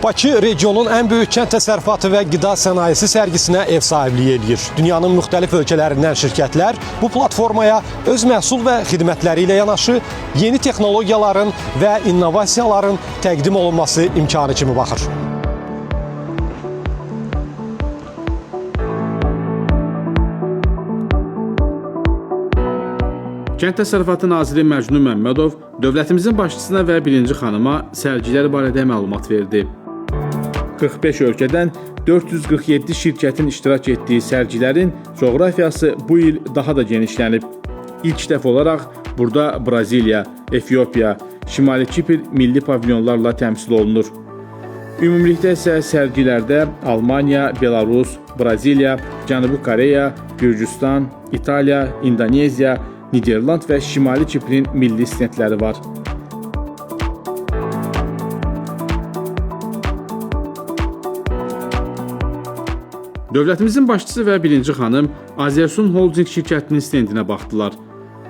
Bakı regionun ən böyük kənd təsərrüfatı və qida sənayesi sərgisinə ev sahibliyi edir. Dünyanın müxtəlif ölkələrindən şirkətlər bu platformaya öz məhsul və xidmətləri ilə yanaşı yeni texnologiyaların və innovasiyaların təqdim olunması imkanı kimi baxır. Kənd Təsərrüfatı Naziri Məcnun Məmmədov dövlətimizin başçısına və birinci xanıma sərgilər barədə məlumat verdi. 45 ölkədən 447 şirkətin iştirak etdiyi sərgilərin coğrafiyası bu il daha da genişlənib. İlk dəfə olaraq burada Braziliya, Efiopiya, Şimali Kipr milli pavilyonlarla təmsil olunur. Ümumilikdə isə sərgilərdə Almaniya, Belarus, Braziliya, Cənubi Koreya, Gürcüstan, İtaliya, İndoneziya, Niderland və Şimali Kiprin milli stendləri var. Dövlətimizin başçısı və birinci xanım Azersun Holding şirkətinin stendinə baxdılar.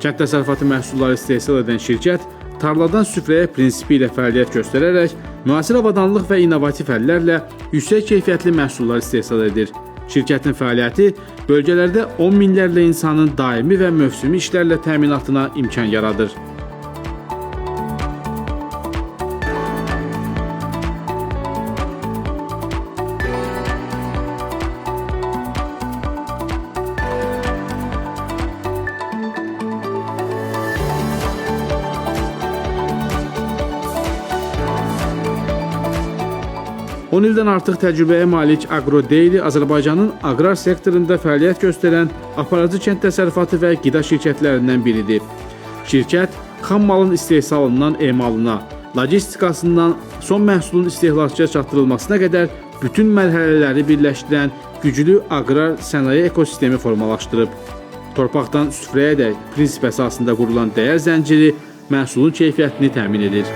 Kənd təsərrüfatı məhsulları istehsal edən şirkət tarladan süfrəyə prinsipi ilə fəaliyyət göstərərək müasir avadanlıq və innovativ həllərlə yüksək keyfiyyətli məhsullar istehsal edir. Şirkətin fəaliyyəti bölgələrdə 10 minlərlə insanın daimi və mövsümi işlərlə təminatına imkan yaradır. On ildən artıq təcrübəyə malik AgroDaily Azərbaycanın aqrar sektorunda fəaliyyət göstərən aparıcı kənd təsərrüfatı və qida şirkətlərindən biridir. Şirkət xam malın istehsalından emalına, logistikasından son məhsulun istehlakçıya çatdırılmasına qədər bütün mərhələləri birləşdirən güclü aqrar sənaye ekosistemi formalaşdırıb. Torpaqdan süfrəyədək prinsip əsasında qurulan dəyər zənciri məhsulun keyfiyyətini təmin edir.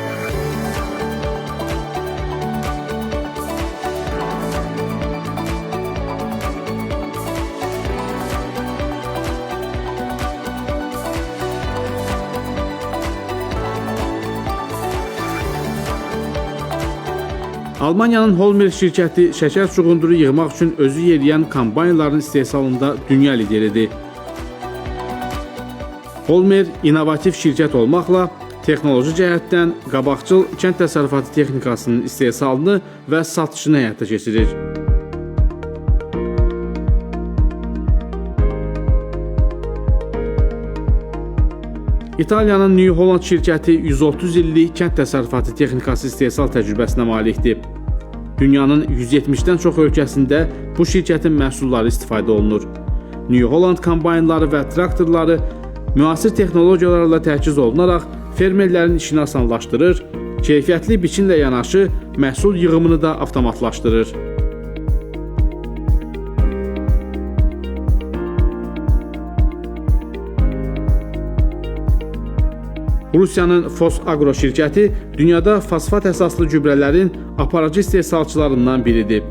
Almaniyanın Holmer şirkəti şəkər çuğunduru yığmaq üçün özü yeriyən kombaynların istehsalında dünya lideridir. Holmer innovativ şirkət olmaqla texnoloji cəhətdən qabaqcıl kənd təsərrüfatı texnikasının istehsalını və satışını həyata keçirir. İtaliyanın New Holland şirkəti 130 illik kənd təsərrüfatı texnikası istehsal təcrübəsinə malikdir. Dünyanın 170-dən çox ölkəsində bu şirkətin məhsulları istifadə olunur. New Holland kombaynları və traktorları müasir texnologiyalarla təchiz olunaraq fermerlərin işini asanlaşdırır, keyfiyyətli biçimlə yanaşı məhsul yığımını da avtomatlaşdırır. Rusiyanın Fosagro şirkəti dünyada fosfat əsaslı gübrələrin aparıcı istehsalçılarından biridir.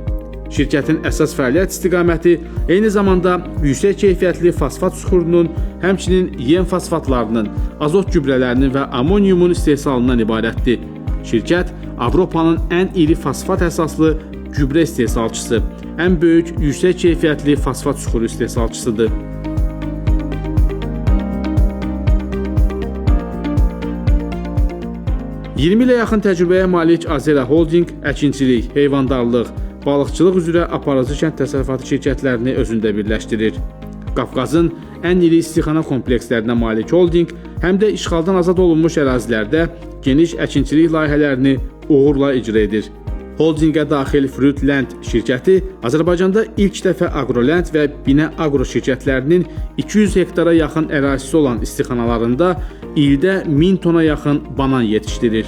Şirkətin əsas fəaliyyət istiqaməti eyni zamanda yüksək keyfiyyətli fosfat suxurunun, həmçinin yem fosfatlarının, azot gübrələrinin və amoniumun istehsalından ibarətdir. Şirkət Avropanın ən iri fosfat əsaslı gübrə istehsalçısı, ən böyük yüksək keyfiyyətli fosfat suxuru istehsalçısıdır. $20 ilə yaxın təcrübəyə malik Azera Holding əkinçilik, heyvandarlıq, balıqçılıq üzrə aparıcı kənd təsərrüfatı şirkətlərini özündə birləşdirir. Qafqazın ən iri istixana komplekslərinə malik holding həm də işğaldan azad olunmuş ərazilərdə geniş əkinçilik layihələrini uğurla icra edir. Holdingə daxil Fruitland şirkəti Azərbaycanda ilk dəfə Agroland və Binə Agro şirkətlərinin 200 hektara yaxın ərazisi olan istixanalarında ildə 1000 tona yaxın banan yetişdirir.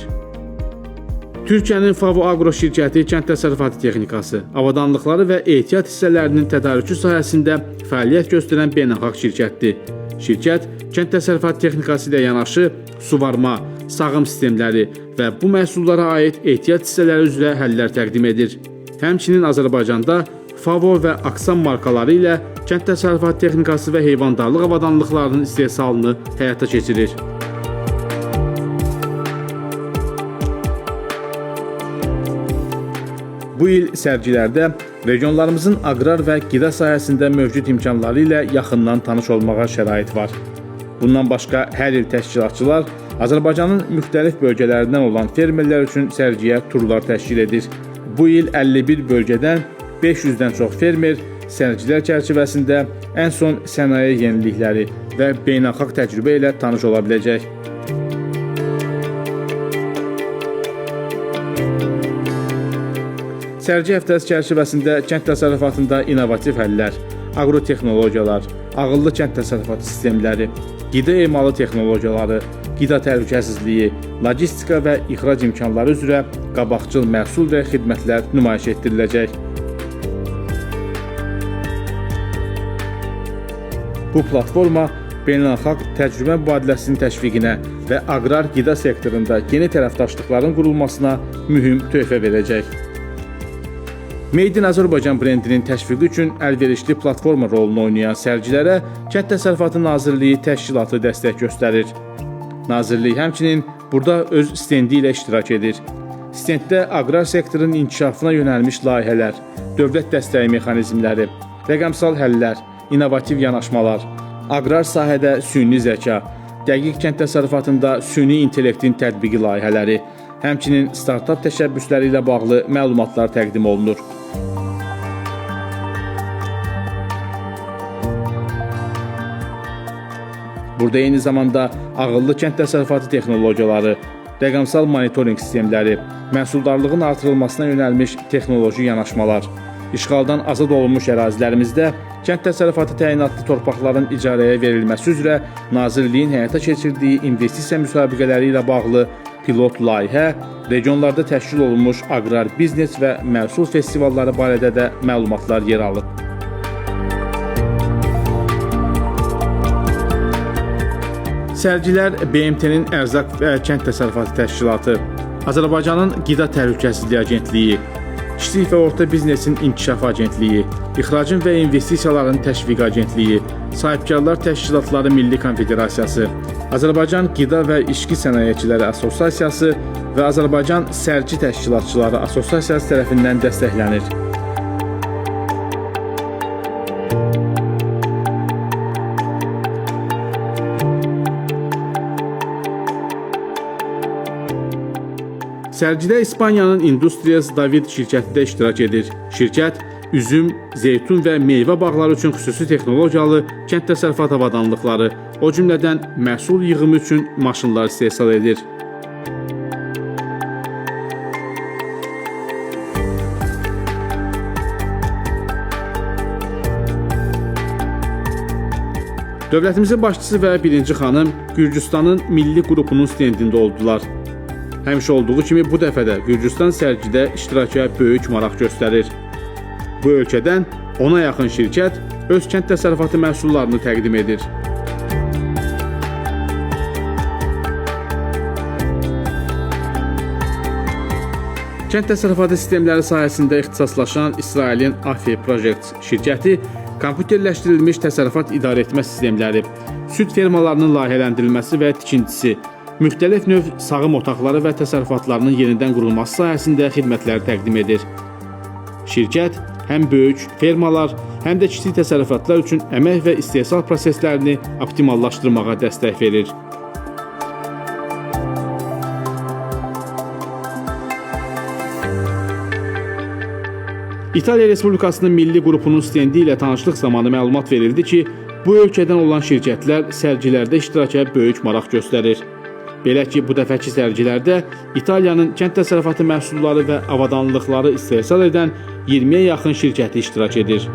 Türkiyənin Favo Agro şirkəti kənd təsərrüfatı texnikası, avadanlıqları və ehtiyat hissələrinin tədarükü sahəsində fəaliyyət göstərən beynəlxalq şirkətdir. Şirkət kənd təsərrüfatı texnikası ilə yanaşı suvarma, sağım sistemləri və bu məhsullara aid ehtiyat hissələri üzrə həllər təqdim edir. Həmçinin Azərbaycanda Favo və Aksan markaları ilə kənd təsərrüfatı texnikası və heyvandarlıq avadanlıqlarının istehsalını həyata keçirir. Bu il sərgilərdə regionlarımızın aqrar və qida sahəsində mövcud imkanları ilə yaxından tanış olmağa şərait var. Bundan başqa hər il təşkilatçılar Azərbaycanın müxtəlif bölgələrindən olan fermerlər üçün sərgiyə turlar təşkil edir. Bu il 51 bölgədən 500-dən çox fermer sərgilər çərçivəsində ən son sənaye yenilikləri və beynəlxalq təcrübə ilə tanış ola biləcək. Sərgi həftəsi çərçivəsində kənd təsərrüfatında innovativ həllər, aqrotexnologiyalar, ağıllı kənd təsərrüfatı sistemləri, qida emalı texnologiyaları, qida təhlükəsizliyi, logistika və ixrac imkanları üzrə qabaqcıl məhsul və xidmətlər nümayiş etdiriləcək. Bu platforma beynəlxalq təcrübə mübadiləsinin təşviqinə və aqrar qida sektorunda yeni tərəfdaşlıqların qurulmasına mühüm töhfə verəcək. Made in Azərbaycan brendinin təşviqi üçün əlverişli platforma rolunu oynayan sərgilərə Kənd Təsərrüfatı Nazirliyi təşkilatı dəstək göstərir. Nazirlik həmçinin burada öz stendi ilə iştirak edir. Stenddə aqrar sektorun inkişafına yönəlmiş layihələr, dövlət dəstəyi mexanizmləri, rəqəmsal həllər, innovativ yanaşmalar, aqrar sahədə süni zəka, dəqiq kənd təsərrüfatında süni intellektin tətbiqi layihələri, həmçinin startap təşəbbüsləri ilə bağlı məlumatlar təqdim olunur. Burada eyni zamanda ağıllı kənd təsərrüfatı texnologiyaları, rəqəmsal monitorinq sistemləri, məhsuldarlığın artırılmasına yönəlmiş texnoloji yanaşmalar, işğaldan azad olunmuş ərazilərimizdə kənd təsərrüfatı təyinatlı torpaqların icarəyə verilməsi üzrə Nazirliyin həyata keçirdiyi investisiya müsabiqələri ilə bağlı pilot layihə, regionlarda təşkil olunmuş aqrar biznes və məhsul festivalları barədə də məlumatlar yer alıb. Sərgilər BMT-nin Ərzaq və Kənd Təsərrüfatı Təşkilatı, Azərbaycanın Qida Təhlükəsizliyi Agentliyi, Kiçik və Orta Biznesin İnkişafı Agentliyi, İxracın və İnvestisiyaların Təşviqi Agentliyi, Sahibkarlar Təşkilatları Milli Konfederasiyası, Azərbaycan Qida və İçki Sənayeçiləri Assosiasiyası və Azərbaycan Sərgi Təşkilatçıları Assosiasiyası tərəfindən dəstəklənir. Sərgidə İspaniyanın Industrias David şirkəti də iştirak edir. Şirkət üzüm, zeytun və meyvə bağları üçün xüsusi texnologiyalı kənd təsərrüfatı avadanlıqları, o cümlədən məhsul yığımı üçün maşınlar istehsal edir. Dövlətimizin başçısı və birinci xanım Gürcüstanın milli qrupunun stendində oldular. Həmişə olduğu kimi bu dəfə də Gürcüstan sərgidə iştiraka böyük maraq göstərir. Bu ölkədən 10-a yaxın şirkət öz kənd təsərrüfatı məhsullarını təqdim edir. Kənd təsərrüfatı sistemləri sahəsində ixtisaslaşan İsrailin AFI Projects şirkəti kompüterləşdirilmiş təsərrüfat idarəetmə sistemləri, süd fermalarının layihələndirilməsi və tikintisi, müxtəlif növ sağım otaqları və təsərrüfatlarının yenidən qurulması sahəsində xidmətlər təqdim edir. Şirkət həm böyük fermalar, həm də kiçik təsərrüfatlar üçün əmək və istehsal proseslərini optimallaşdırmağa dəstək verir. İtaliya Respublikasının milli qrupunun stendi ilə tanışlıq zamanı məlumat verildi ki, bu ölkədən olan şirkətlər sərgilərdə iştiraka böyük maraq göstərir. Belə ki, bu dəfəki sərgilərdə İtaliyanın kənd təsərrüfatı məhsulları və avadanlıqları istehsal edən 20-yə yaxın şirkəti iştirak edir.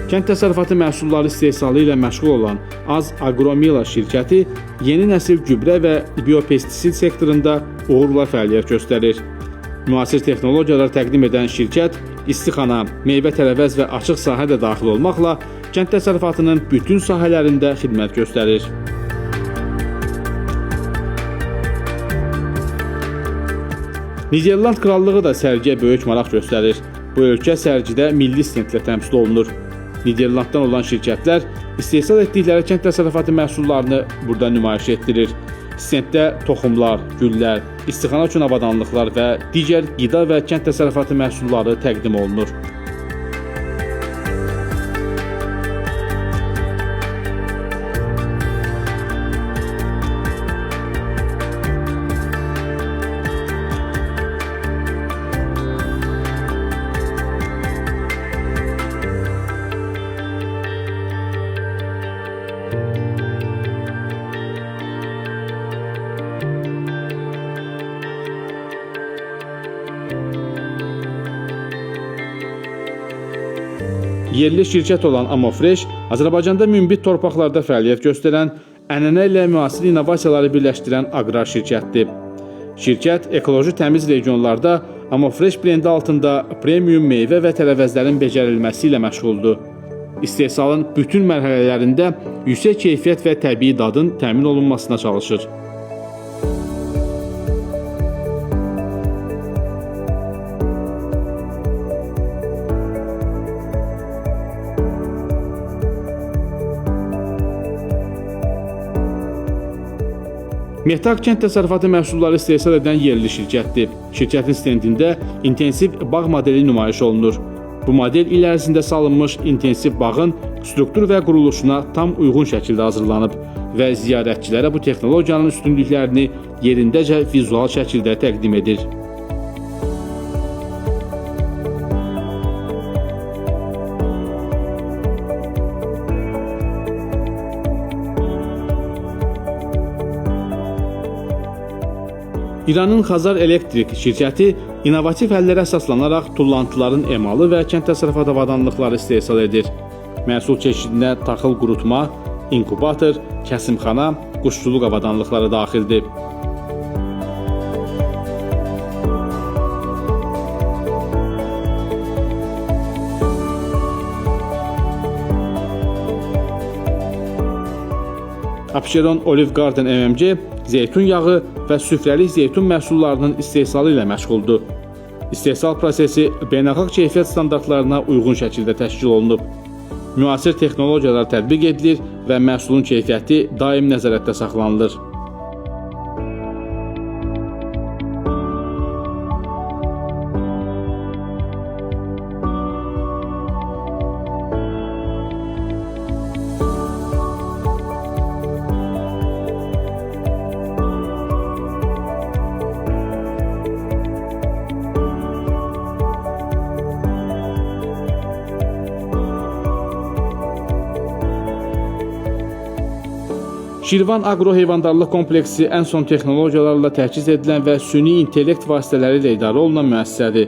Kənd təsərrüfatı məhsulları istehsalı ilə məşğul olan Az Agromila şirkəti yeni nəsil gübrə və biopestisid sektorunda uğurla fəaliyyət göstərir. Müasir texnologiyalar təqdim edən şirkət istixana, meyvə-tərəvəz və açıq sahə də daxil olmaqla kənd təsərrüfatının bütün sahələrində xidmət göstərir. Niderland Krallığı da sərgiyə böyük maraq göstərir. Bu ölkə sərgidə milli stendlə təmsil olunur. Niderlanddan olan şirkətlər istehsal etdikləri kənd təsərrüfatı məhsullarını burada nümayiş etdirir. Stenddə toxumlar, güllər, istixana üçün avadanlıqlar və digər qida və kənd təsərrüfatı məhsulları təqdim olunur. Yerli şirkət olan Amofresh Azərbaycanda münbit torpaqlarda fəaliyyət göstərən, ənənə ilə müasir innovasiyaları birləşdirən aqrar şirkətdir. Şirkət ekoloji təmiz regionlarda Amofresh brendi altında premium meyvə və tərəvəzlərin becərilməsi ilə məşğuldur. İstehsalın bütün mərhələlərində yüksək keyfiyyət və təbii dadın təmin olunmasına çalışır. Mehtaq kənd təsərrüfatı məhsulları istehsal edən yerli şirkətdir. Şirkətin stendində intensiv bağ modeli nümayiş olunur. Bu model il ərzində salınmış intensiv bağın struktur və quruluşuna tam uyğun şəkildə hazırlanıb və ziyarətçilərə bu texnologiyanın üstünlüklərini yerindəcə vizual şəkildə təqdim edir. İranın Xazar Elektrik şirkəti innovativ həllərə əsaslanaraq tullantıların emalı və kənd təsərrüfatı avadanlıqları istehsal edir. Məhsul çeşidinə taxıl qurutma, inkubator, kəsimxana, quşçuluq avadanlıqları daxildir. Abşeron Olive Garden MMC zeytun yağı və süfrəlik zeytun məhsullarının istehsalı ilə məşğuldur. İstehsal prosesi beynəlxalq keyfiyyət standartlarına uyğun şəkildə təşkil olunub. Müasir texnologiyalar tətbiq edilir və məhsulun keyfiyyəti daim nəzarətdə saxlanılır. Şirvan Agro Heyvandarlıq Kompleksi ən son texnologiyalarla təchiz edilən və süni intellekt vasitələri ilə idarə olunan müəssisədir.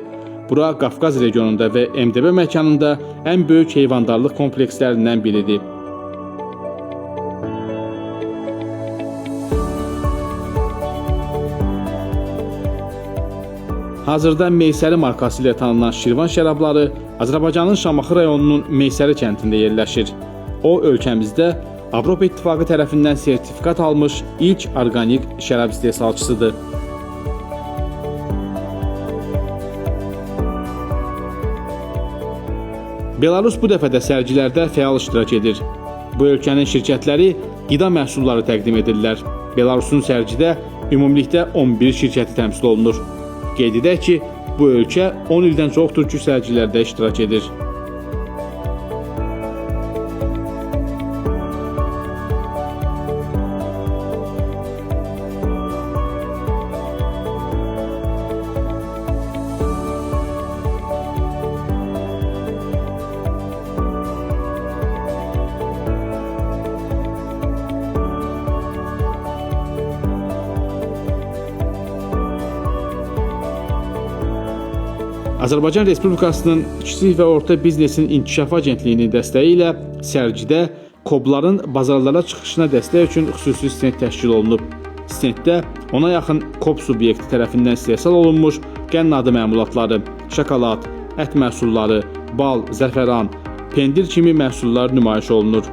Bura Qafqaz regionunda və MDB məkanında ən böyük heyvandarlıq komplekslərindən biridir. Hazırda Meysəri markası ilə tanınan Şirvan şərabları Azərbaycanın Şamaxı rayonunun Meysəri kəndində yerləşir. O, ölkəmizdə Avropa İttifaqı tərəfindən sertifikat almış ilk orqanik şərab istehsalçısıdır. Belarus bu dəfə də sərgilərdə fəal iştirak edir. Bu ölkənin şirkətləri qida məhsulları təqdim edirlər. Belarusun sərgidə ümumilikdə 11 şirkəti təmsil olunur. Qeyd edək ki, bu ölkə 10 ildən çoxdur ki, sərgilərdə iştirak edir. Azərbaycan Respublikasının Kiçik və Orta Biznesin İnkişafı Agentliyinin dəstəyi ilə sərgidə kobların bazarlara çıxışına dəstək üçün xüsusi stend təşkil olunub. Stenddə ona yaxın kob subyekti tərəfindən istehsal olunmuş qənnadı məmulatları, şokolad, ət məhsulları, bal, zəfəran, pendir kimi məhsullar nümayiş olunur.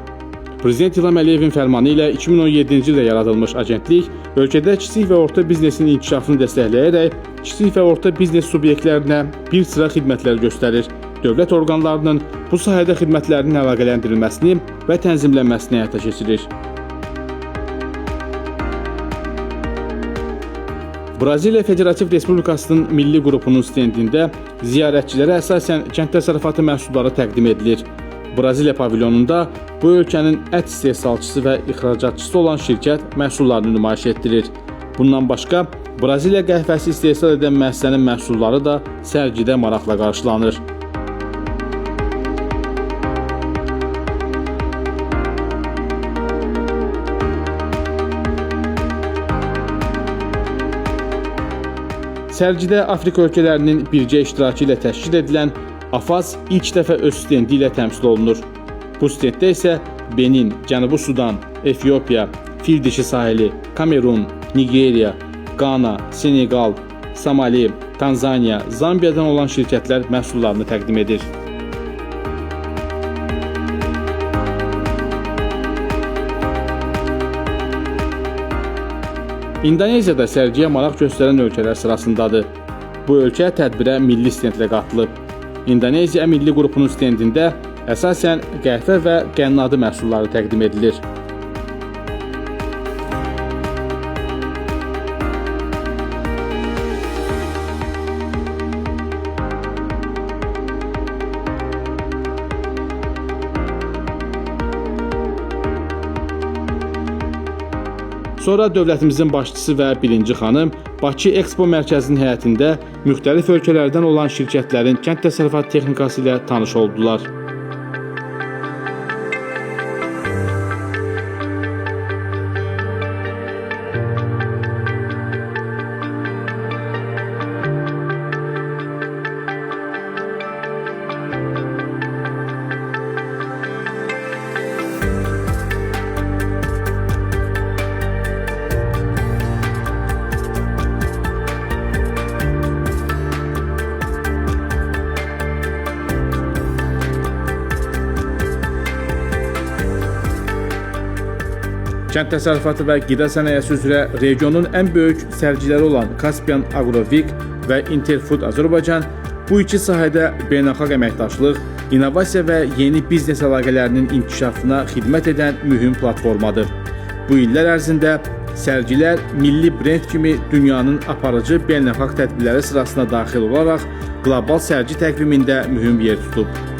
Prezident İlham Əliyevin fərmanı ilə 2017-ci ildə yaradılmış agentlik ölkədə kiçik və orta biznesin inkişafını dəstəkləyərək kiçik və orta biznes subyektlərinə bir sıra xidmətlər göstərir. dövlət orqanlarının bu sahədə xidmətlərinin əlaqələndirilməsini və tənzimlənməsini həyata keçirir. Braziliya Federativ Respublikasının milli qrupunun stendində ziyarətçilərə əsasən kənd təsərrüfatı məhsulları təqdim edilir. Braziliya pavilyonunda bu ölkənin ət istehsalçısı və ixracatçısı olan şirkət məhsullarını nümayiş etdirir. Bundan başqa, Braziliya qəhvəsi istehsal edən müəssisənin məhsulları da sərgidə maraqla qarşılanır. Sərgidə Afrika ölkələrinin birgə iştirakı ilə təşkil edilən AFAS ilk dəfə öz stendi ilə təmsil olunur. Bu stenddə isə Benin, Cənubi Sudan, Efiopiya, Fil dişi sahili, Kamerun, Nigeriya, Qana, Senegal, Somali, Tanzaniya, Zambiyadan olan şirkətlər məhsullarını təqdim edir. İndoneziya da sərgiyə maraq göstərən ölkələr sırasındadır. Bu ölkə tədbirə milli stendlə qatılıb. İndoneziya milli qrupunun stendində əsasən qəhvə və qənnadı məhsulları təqdim edilir. Sonra dövlətimizin başçısı və birinci xanım Bakı Expo Mərkəzinin həyətində müxtəlif ölkələrdən olan şirkətlərin kənd təsərrüfatı texnikası ilə tanış oldular. Kənd təsərrüfatı və qida sənayesi üzrə regionun ən böyük sərgiləri olan Caspian Agro Week və Interfood Azərbaycan bu iki sahədə beynəlxalq əməkdaşlıq, innovasiya və yeni biznes əlaqələrinin inkişafına xidmət edən mühüm platformadır. Bu illər ərzində sərgilər milli brend kimi dünyanın aparıcı beynəlxalq tədbirləri sırasına daxil olaraq qlobal sərgi təqvimində mühüm yer tutub.